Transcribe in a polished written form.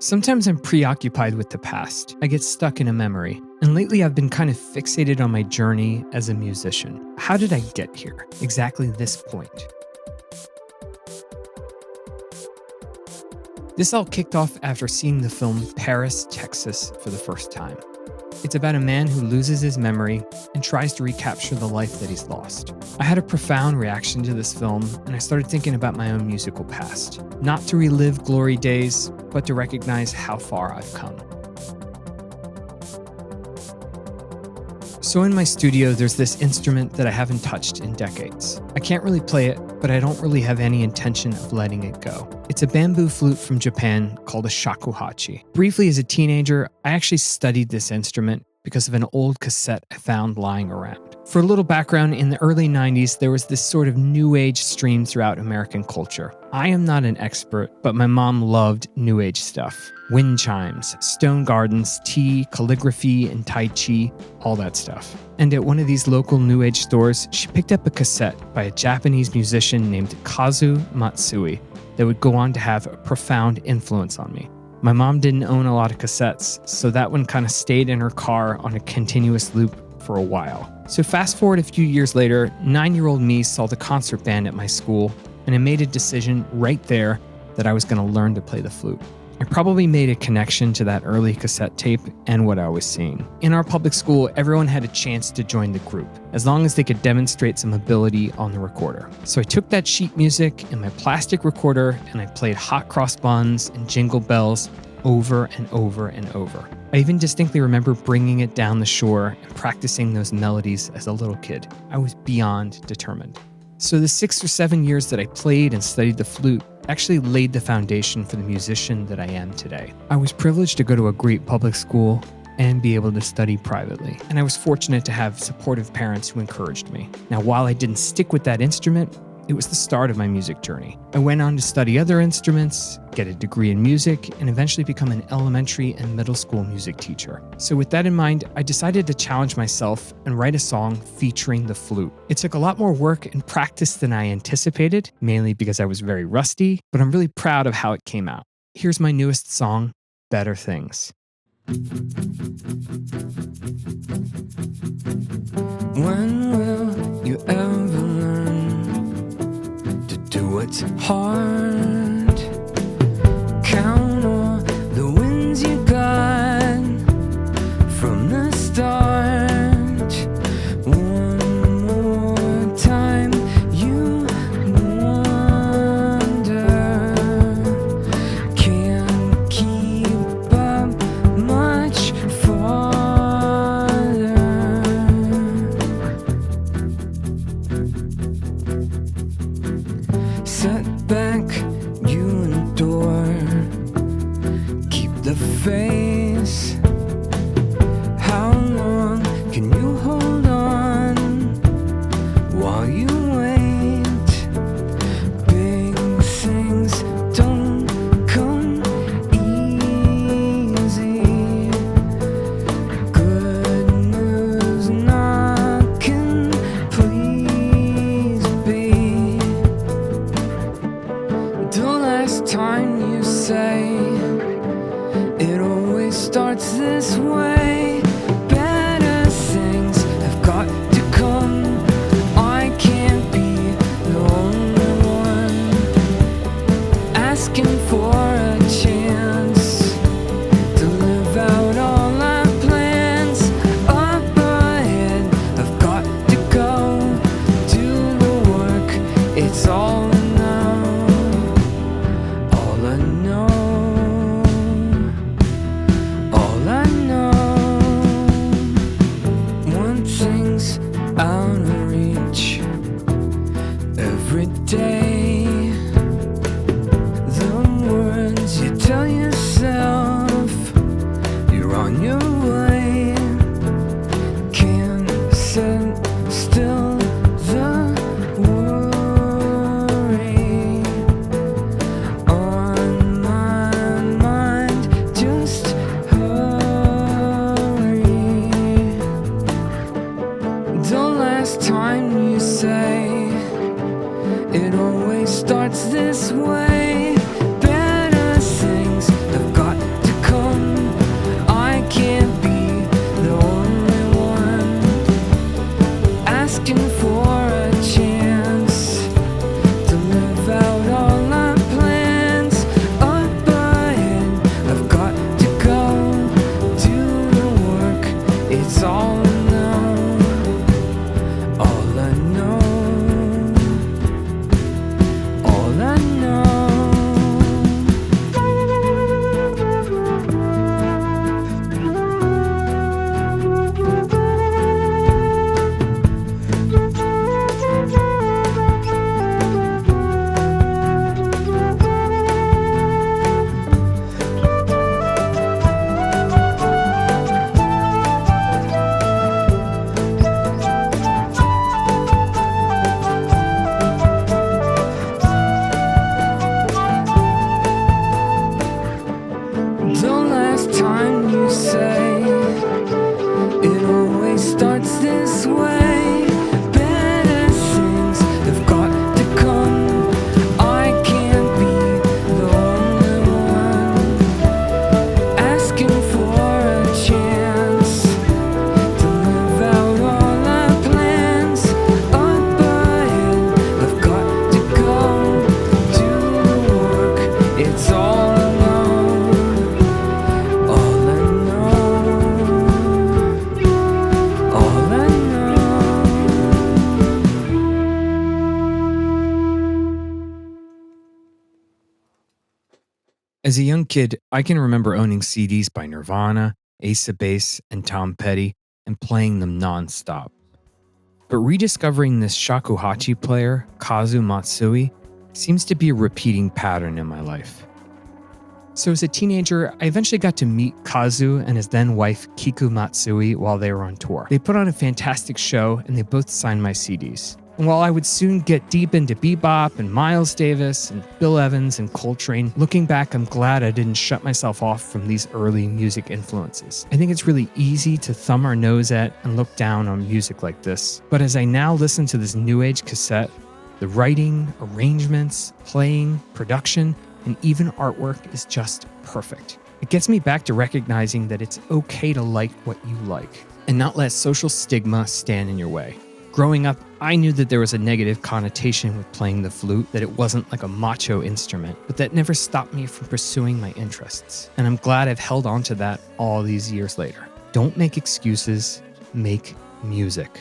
Sometimes I'm preoccupied with the past. I get stuck in a memory. And lately I've been kind of fixated on my journey as a musician. How did I get here? Exactly this point. This all kicked off after seeing the film Paris, Texas for the first time. It's about a man who loses his memory and tries to recapture the life that he's lost. I had a profound reaction to this film, and I started thinking about my own musical past. Not to relive glory days, but to recognize how far I've come. So in my studio, there's this instrument that I haven't touched in decades. I can't really play it, but I don't really have any intention of letting it go. It's a bamboo flute from Japan called a shakuhachi. Briefly, as a teenager, I actually studied this instrument because of an old cassette I found lying around. For a little background, in the early 90s, there was this sort of new age stream throughout American culture. I am not an expert, but my mom loved new age stuff. Wind chimes, stone gardens, tea, calligraphy, and tai chi, all that stuff. And at one of these local new age stores, she picked up a cassette by a Japanese musician named Kazu Matsui that would go on to have a profound influence on me. My mom didn't own a lot of cassettes, so that one kind of stayed in her car on a continuous loop for a while. So fast forward a few years later, 9-year-old me saw the concert band at my school, and I made a decision right there that I was going to learn to play the flute. I probably made a connection to that early cassette tape and what I was seeing. In our public school, everyone had a chance to join the group, as long as they could demonstrate some ability on the recorder. So I took that sheet music and my plastic recorder and I played Hot Cross Buns and Jingle Bells over and over and over. I even distinctly remember bringing it down the shore and practicing those melodies as a little kid. I was beyond determined. So the 6 or 7 years that I played and studied the flute actually laid the foundation for the musician that I am today. I was privileged to go to a great public school and be able to study privately. And I was fortunate to have supportive parents who encouraged me. Now, while I didn't stick with that instrument, it was the start of my music journey. I went on to study other instruments, get a degree in music, and eventually become an elementary and middle school music teacher. So with that in mind, I decided to challenge myself and write a song featuring the flute. It took a lot more work and practice than I anticipated, mainly because I was very rusty, but I'm really proud of how it came out. Here's my newest song, Better Things. When will you ever learn to do what's hard? Count all the wins you got from the start. One more time you wonder, can't keep up much farther. Setback you endure, keep the face. How long can you hold on while you wait? Big things don't come easy. Good news knocking, please be. The last time you say it always starts this way. Better things have got to come. I can't be the only one asking for a chance to live out all our plans. Up ahead, I've got to go do the work. It's all I know. All I know. All I know. As a young kid, I can remember owning CDs by Nirvana, Ace of Base, and Tom Petty and playing them nonstop. But rediscovering this shakuhachi player, Kazu Matsui, seems to be a repeating pattern in my life. So as a teenager, I eventually got to meet Kazu and his then wife Keiko Matsui while they were on tour. They put on a fantastic show and they both signed my CDs. And while I would soon get deep into bebop and Miles Davis and Bill Evans and Coltrane, looking back, I'm glad I didn't shut myself off from these early music influences. I think it's really easy to thumb our nose at and look down on music like this. But as I now listen to this new age cassette, the writing, arrangements, playing, production, and even artwork is just perfect. It gets me back to recognizing that it's okay to like what you like and not let social stigma stand in your way. Growing up, I knew that there was a negative connotation with playing the flute, that it wasn't like a macho instrument, but that never stopped me from pursuing my interests. And I'm glad I've held on to that all these years later. Don't make excuses, make music.